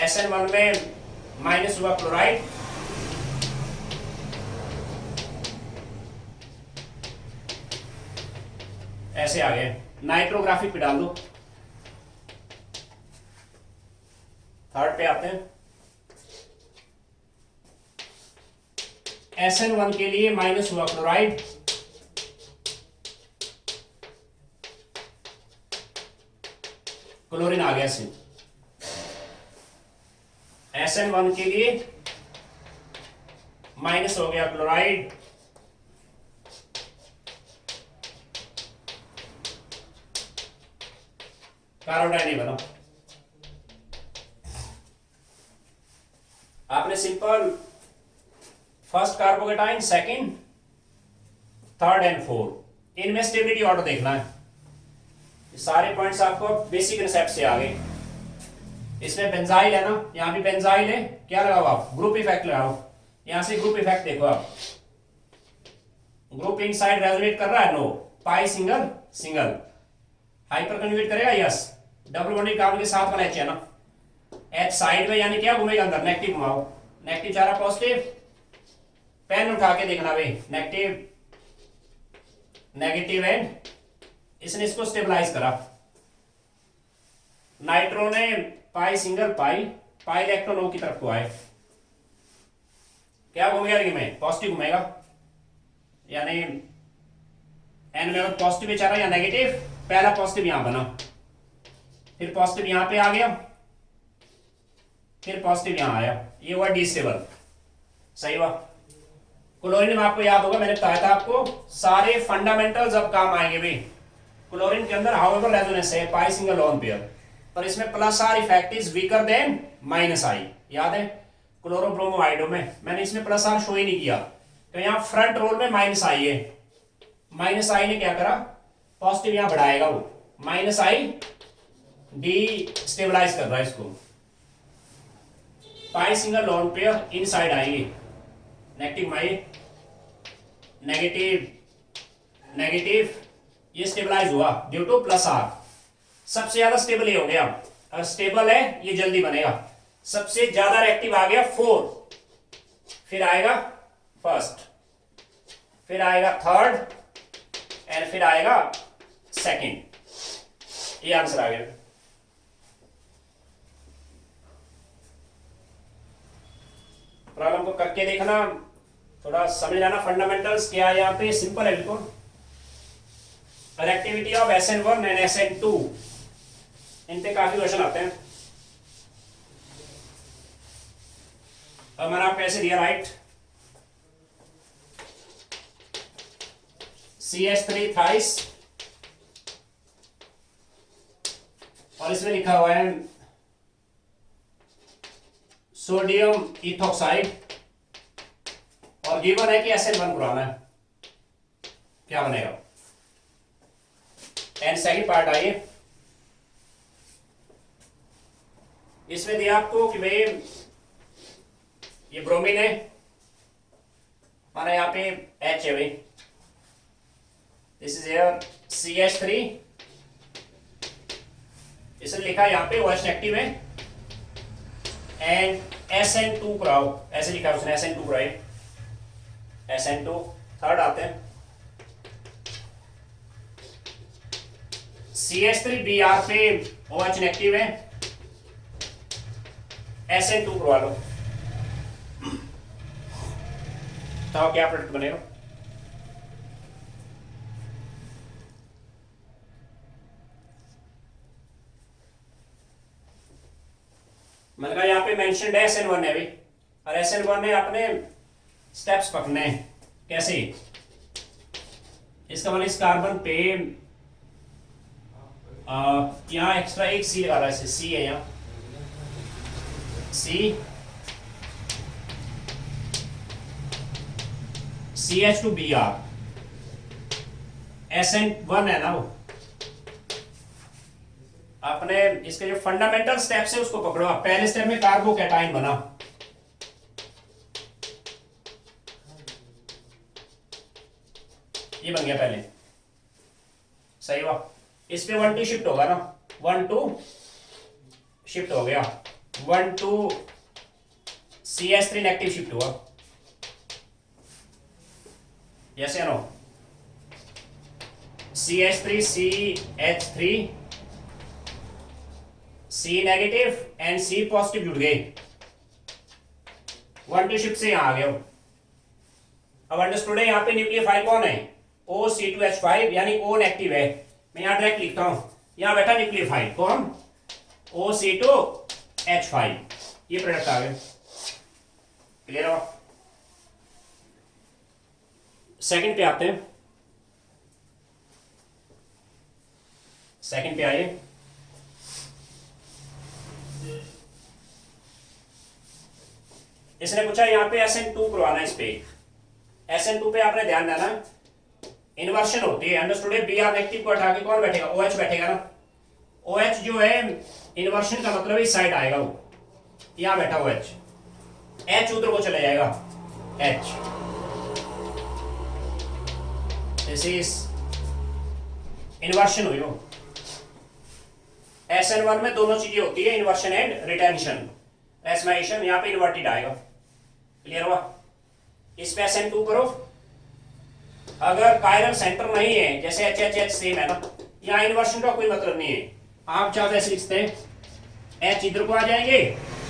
SN1 में माइनस हुआ क्लोराइड, ऐसे आ गए, नाइट्रोग्राफिक पे डाल दो। थर्ड पे आते हैं, SN1 के लिए माइनस हुआ क्लोराइड, क्लोरीन आ गया सी। SN1 के लिए माइनस हो गया क्लोराइड, कार्बोडाई नहीं बना। आपने simple first carbocation, second, third and fourth, इनमें स्टेबिलिटी ऑर्डर देखना है। सारे पॉइंट्स आपको बेसिक कंसेप्ट से आ गए। इसमें बेंजाइल है ना, यहां भी बेंजाइल है, क्या लगाओ आप, ग्रुप इफेक्ट लगाओ। यहां से ग्रुप इफेक्ट देखो आप, ग्रुप इनसाइड रेजोनेट कर रहा है, नो, पाई सिंगल सिंगल, हाइपर कन्जुगेट करेगा, यस, डबल बॉन्डिंग कार्बन के साथ वाला H है ना, H साइड में यानी क्या घूमेगा अंदर, नेगेटिव घुमाओ, नेगेटिव जा रहा पॉजिटिव, पेन उठा के देखना भाई, नेगेटिव नेगेटिव एंड, इसने इसको स्टेबलाइज करा। नाइट्रो ने पाई सिंगल पाई, पाई इलेक्ट्रॉन O की तरफ को आए, क्या घूमेगा रिंग में, पॉजिटिव घूमेगा, यानी एन में पॉजिटिव में जा रहा है या नेगेटिव, पहला पॉजिटिव यहां बना, फिर पॉजिटिव यहां पे आ गया, फिर पॉजिटिव यहां आया, ये हुआ डिस्टेबल, सही हुआ। क्लोरीन में आपको याद होगा, मैंने बताया था आपको सारे फंडामेंटल्स अब काम आएंगे भाई। क्लोरीन के अंदर हाउएवर रेजोनेंस है, पाई सिंगल लोन पेयर, पर इसमें plus R effect is weaker than minus I, याद है क्लोरोब्रोमोआइडो में मैंने इसमें प्लस आर शो ही नहीं किया, तो यहां फ्रंट रोल में माइनस आई है, माइनस आई ने क्या करा, पॉजिटिव यहां बढ़ाएगा, वो माइनस आई डी स्टेबलाइज कर रहा है इसको, पाई सिंगल लोन पेयर इनसाइड आएंगे, नेगेटिव माई नेगेटिव नेगेटिव, ये स्टेबलाइज हुआ ड्यू टू प्लस आर, सबसे ज्यादा स्टेबल ये हो गया, अगर स्टेबल है ये जल्दी बनेगा, सबसे ज्यादा रिएक्टिव आ गया 4, फिर आएगा फर्स्ट, फिर आएगा थर्ड एंड फिर आएगा सेकंड, ये आंसर आ गया। प्रॉब्लम को करके देखना, थोड़ा समझ जाना फंडामेंटल्स क्या है, यहाँ पे सिंपल है बिल्कुल। Reactivity of SN1 and SN2, इन पे काफी क्वेश्चन आते हैं। अब मैंने आपको ऐसे दिया, राइट, CH3 थ्राइस, और इसमें लिखा हुआ है सोडियम इथोक्साइड, और गिवन है कि SN1 पुराना है, क्या बनेगा। एंड सेकंड पार्ट आइए, इसमें दिया आपको कि भाई ये ब्रोमीन है, माना यहाँ पे H है भाई, दिस इज हियर CH3, इसने लिखा यहाँ पे OH नेगेटिव है, एंड SN2 कराओ, ऐसे लिखा उसने, SN2 कराए, SN2। थर्ड आते हैं CH3Br पे OH नेगेटिव है, SN2 करवा लो, बताओ क्या प्रोडक्ट बनेगा। मैंने कहा यहाँ पे मेंशन्ड है SN1 है भाई, और SN1 ने अपने स्टेप्स पकड़ने हैं। कैसे? इसका मतलब इस कार्बन पे यहाँ एक्स्ट्रा एक सी लगा रहा है, सी है यहाँ, CH2Br, SN1 है ना वो। अपने इसके जो फंडामेंटल स्टेप्स है उसको पकड़ो आप। पहले स्टेप में कार्बोकैटायन बना, ये बन गया पहले, सही हुआ। इस पे 1 2 शिफ्ट होगा ना, 1 2 शिफ्ट हो गया, 1 2 CH3 नेगेटिव शिफ्ट हुआ, यस या no? CH3 CH3 C negative and C positive जुड़ गए, 1 2 शिफ्ट से यहां आ गए। अब अंडरस्टूड है। यहाँ पे न्यूक्लियोफाइल कौन है? OC2H5, यानी O नेगेटिव है। मैं यहाँ डायरेक्ट लिखता हूं, यहाँ बैठा न्यूक्लियोफाइल कौन? OC2H5, ये प्रोडक्ट आ गए। क्लियर हो? सेकंड पे आते हैं, सेकंड पे आइए। इसने पूछा यहाँ पे SN2 करवाना है। इस पे SN2 पे आपने ध्यान देना, इन्वर्शन होती है। अंडरस्टूड है। Br नेगेटिव को हटा के कौन बैठेगा? OH बैठेगा ना। OH जो है इन्वर्शन का मतलब इस साइड आएगा, वो यहां बैठा OH, H उधर को चला जाएगा, H। दिस इज इन्वर्शन हुई हो। SN1 में दोनों चीजें होती है, इन्वर्शन एंड रिटेंशन, रेसमाइशन। यहाँ पे इन्वर्टेड आएगा। क्लियर हुआ? इस पे SN2 करो। अगर कायरल सेंटर नहीं है, जैसे HHH सेम है ना, यहाँ इन्वर्शन का कोई मतलब नहीं है। आप चाहो ऐसे लिखते हैं, H इधर को आ जाएंगे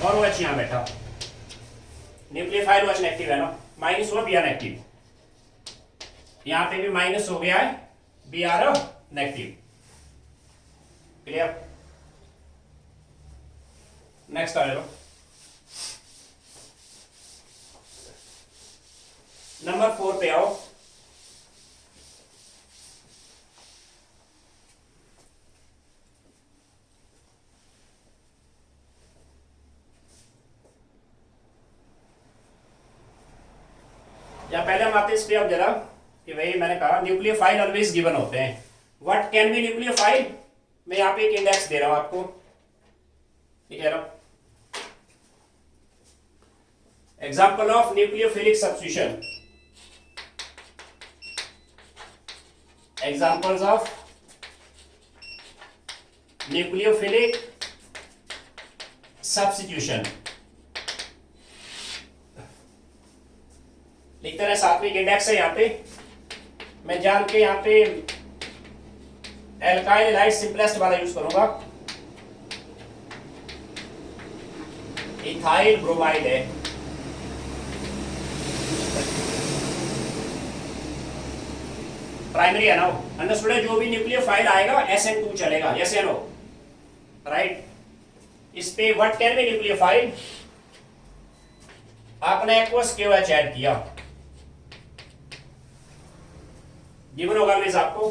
और OH यहाँ बैठा। न्यूक्लियोफाइल OH नेगेटिव है ना, माइनस हुआ Br नेगेटिव, यहाँ पे भी माइनस हो गया है Br नेगेटिव। क्लियर? नेक्स्ट आ जाओ, नंबर 4 पे आओ। या पहले हम आते इस पे अब जरा कि भाई मैंने कहा न्यूक्लियोफाइल ऑलवेज गिवन होते हैं। What can be nucleophile? मैं यहाँ पे एक इंडेक्स दे रहा हूं आपको, ठीक है ना। Example of nucleophilic substitution, examples of nucleophilic substitution. लिखते रहे, साथ में एक इंडेक्स है यहाँ पे। मैं जान के यहाँ पे एल्काइल हैलाइड सिंपलेस्ट वाला यूज करूंगा। इथाइल ब्रोमाइड है, प्राइमरी है ना। अंडरस्टूड है। जो भी न्यूक्लियोफाइल आएगा SN2 चलेगा, यस या नो? राइट। इस पे व्हाट कैन बी न्यूक्लियोफाइल? आपने एक्वस KOH ऐड किया, गिवन होगा प्लीज आपको।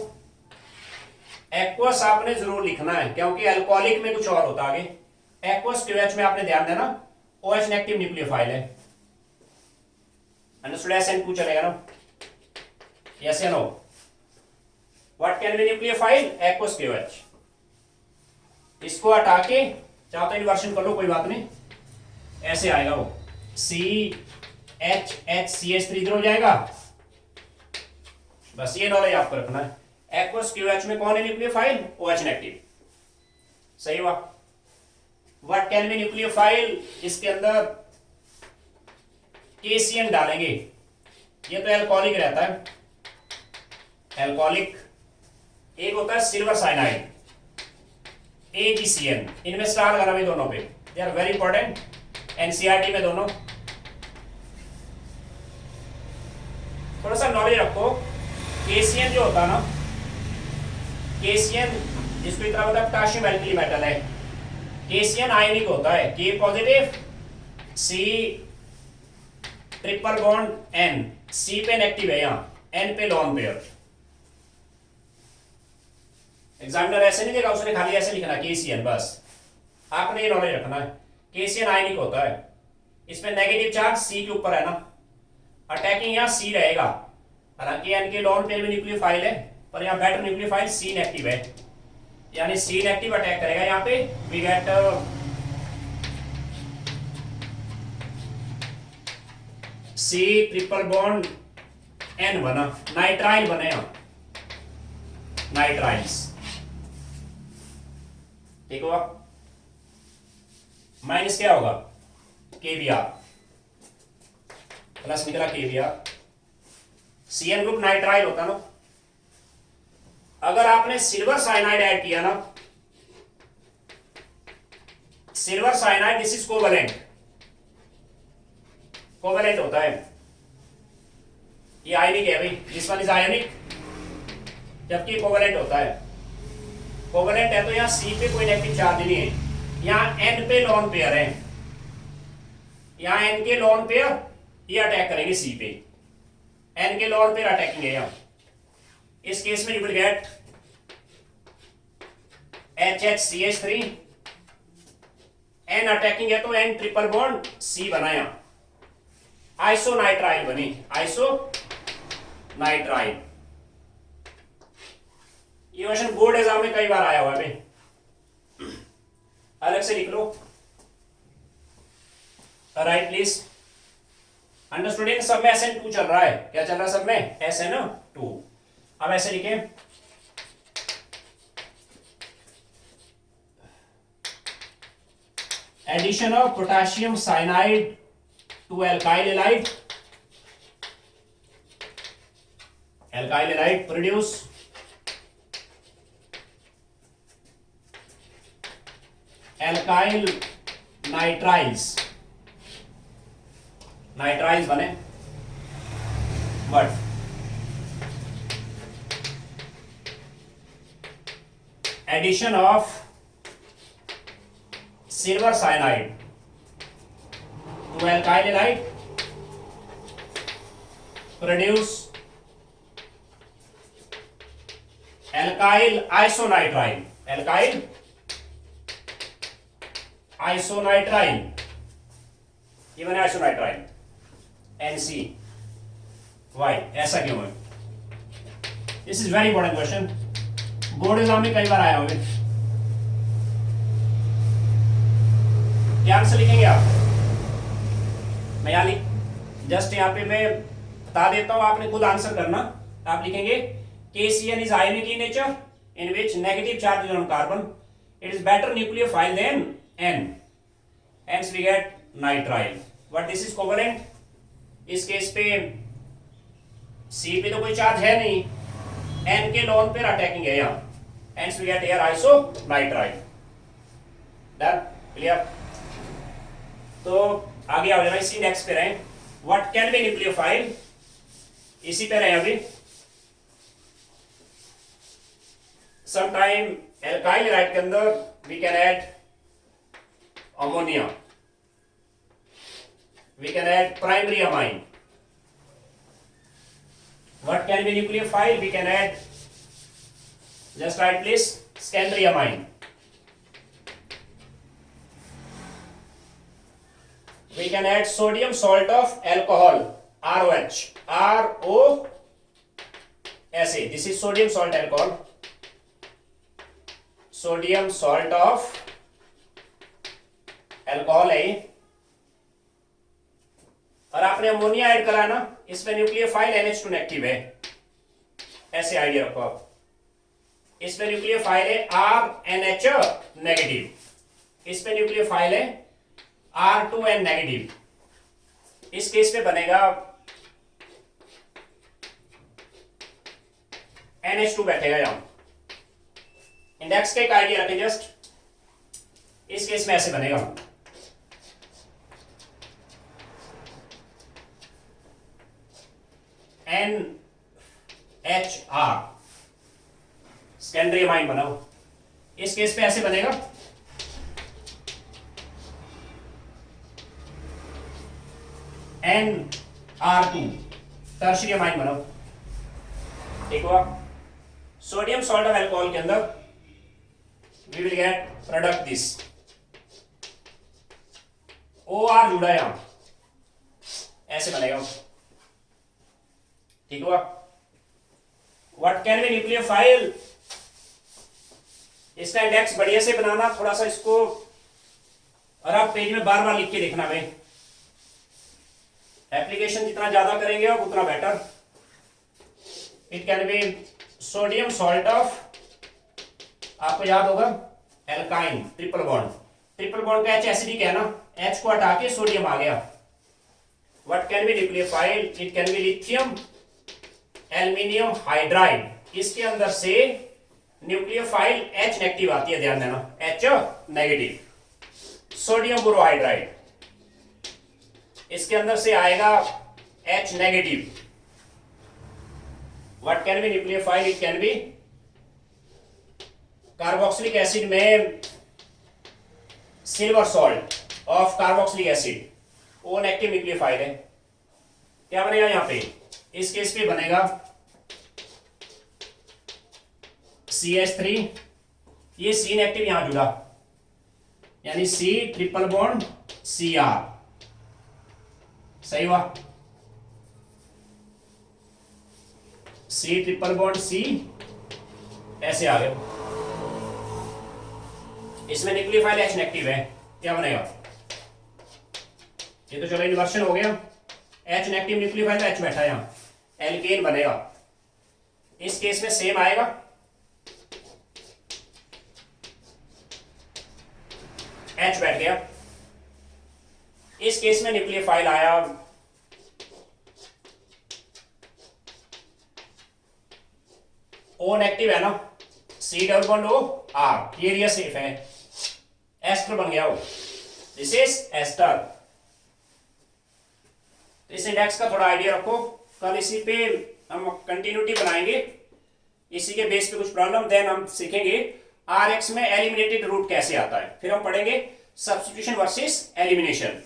एक्वस आपने जरूर लिखना है, क्योंकि अल्कोहलिक में कुछ और होता आगे। एक्वस KOH में आपने ध्यान देना, OH नेगेटिव न्यूक्लियोफाइल है। अंडरस्टूड? SN2 चलेगा ना, यस या no? What can be nucleophile? Aqueous KOH। इसको हटा के चाहो तो इन्वर्शन कर लो, कोई बात नहीं। ऐसे आएगा वो, CHH CH3 इधर हो जाएगा। बस ये नॉलेज आपको रखना है। एक्वस KOH में कौन है न्यूक्लियोफाइल? OH negative. सही हुआ? What can be nucleophile? इसके अंदर KCN डालेंगे। ये तो एल्कोहलिक रहता है, एल्कोहलिक। एक होता है सिल्वर साइनाइड, AgCN। इनमें स्टार लगा हुआ दोनों पे, they are very important, NCERT में दोनों। नॉलेज रखो, KCN जो होता है ना, KCN जिसको इतना पता पोटेशियम एल्कली मेटल है, KCN आयनिक होता है, K positive, C triple bond N, C पे नेगेटिव है, यहाँ N पे लॉन पेयर। एग्जामिनर ऐसे नहीं देगा, उसने खाली ऐसे लिखना KCN, बस आपने ये नॉलेज रखना है। KCN आयनिक होता है, इसमें नेगेटिव चार्ज C के ऊपर है ना, अटैकिंग यहाँ C रहेगा, हालांकि N के लॉन पेयर में न्यूक्लियोफाइल है, पर यहाँ बेटर न्यूक्लियोफाइल C नेगेटिव है, यानी C नेगेटिव अटैक करेगा यहाँ पे। We get C triple bond N बना, नाइट्राइल बने यहाँ, नाइट्राइल्स, ठीक हुआ। माइनस क्या होगा, KBr, प्लस निकला KBr। CN ग्रुप नाइट्राइल होता ना, अगर आपने सिल्वर साइनाइड ऐड किया ना, silver cyanide this is covalent, covalent होता है, ये आयनिक है भाई, दिस वन इज आयनिक, जबकि कोवेलेंट होता है। कोवेलेंट है तो यहाँ C पे कोई नेगेटिव चार्ज नहीं है, यहाँ N पे लॉन पेयर है, यहाँ N के लॉन पेयर ये अटैक करेंगे C पे, N के लॉन पेयर अटैकिंग है यहाँ। इस केस में you will get HHCH3, N attacking है तो N ट्रिपल बॉन्ड C बनाया, आइसोनाइट्राइल बनी, आइसोनाइट्राइल। ये क्वेश्चन बोर्ड एग्जाम में कई बार आया हुआ है, अलग से लिख लो। Write please. अंडरस्टूड। इन सब में SN2 चल रहा है, क्या चल रहा है सब में, SN2। अब ऐसे लिखें, addition of potassium cyanide to alkyl halide, alkyl halide produce alkyl nitriles, nitriles बने, but addition of silver cyanide to alkyl halide produce alkyl isonitrile, alkyl isonitrile, ये बने आइसोनाइट्राइल NC। ऐसा क्यों है, this is very important question, board exam में कई बार आया होगा। क्या आंसर लिखेंगे आप, मैं यहाँ जस्ट यहाँ पे मैं बता देता हूं, आपने खुद आंसर करना। आप लिखेंगे KCN is ionic in nature in which negative charge is on carbon, it is better nucleophile than N, hence we get nitrile। But this is covalent, इस केस पे C पे तो कोई चार्ज है नहीं, N के लॉन पे attacking है यहाँ, hence we get here isonitrile। Done, clear. तो आगे आ जाना, इसी नेक्स्ट पे रहें, व्हाट कैन बी न्यूक्लियोफाइल, इसी पे रहे अभी। समटाइम एल्काइल हैलाइड के अंदर we can add ammonia, we can add primary amine। What can be nucleophile, we can add, just write please, secondary amine। We can add sodium salt of alcohol, ROH, ROSA, this is sodium salt alcohol, sodium salt of alcohol है, और आपने ammonia add करा ना, इसमें nucleophile NH2 negative है, ऐसे idea रखो आप। इसमें न्यूक्लियोफाइल है RNH नेगेटिव, इसमें न्यूक्लियोफाइल है R2N नेगेटिव। इस केस में बनेगा NH2 बैठेगा यहां, इंडेक्स का एक आइडिया रखें जस्ट, इस केस में ऐसे बनेगा, N HR, सेकेंडरी अमाइन बनाओ। इस केस पे ऐसे बनेगा NR2, टर्शियरी अमाइन बनाओ। ठीक हुआ। सोडियम सॉल्ट ऑफ अल्कोहल के अंदर we will get product this, OR जुड़ा है यहां, ऐसे बनेगा। ठीक हुआ। व्हाट कैन बी न्यूक्लियोफाइल, इसका इंडेक्स बढ़िया से बनाना, थोड़ा सा इसको और आप पेज में बार बार लिख के देखना भाई, एप्लीकेशन जितना ज्यादा करेंगे आप उतना better. It can B sodium salt of, आपको याद होगा alkyne, triple bond, triple bond का H एसिडिक है ना, H को हटा के सोडियम आ गया। What can be nucleophile, it can B lithium aluminium hydride, इसके अंदर से न्यूक्लियोफाइल H नेगेटिव आती है, ध्यान देना, H नेगेटिव। सोडियम बोरोहाइड्राइड, इसके अंदर से आएगा H negative. What can be nucleophile, it can be carboxylic acid में silver salt of carboxylic acid, O negative nucleophile है। क्या बनेगा यहां पे, इस केस पे बनेगा CH3, ये C नेगेटिव यहां जुड़ा, यानी C ट्रिपल बॉन्ड Cr, सही हुआ। C ट्रिपल बॉन्ड C ऐसे आ गया, इसमें न्यूक्लियोफाइल H नेगेटिव है, क्या बनेगा, ये तो चलो इन्वर्शन हो गया, H नेगेटिव न्यूक्लियोफाइल H बैठा यहां, एल्केन बनेगा। इस केस में सेम आएगा, H बैठ गया। इस केस में न्यूक्लियोफाइल आया O नेगेटिव है ना, C double bond O R, ये एरिया सेफ है, एस्टर बन गया वो, दिस इज एस्टर। इस इंडेक्स का थोड़ा आइडिया रखो, कल इसी पे हम कंटिन्यूटी बनाएंगे, इसी के बेस पे कुछ प्रॉब्लम, देन हम सीखेंगे RX में एलिमिनेटेड रूट कैसे आता है, फिर हम पढ़ेंगे सब्स्टिट्यूशन वर्सेस एलिमिनेशन।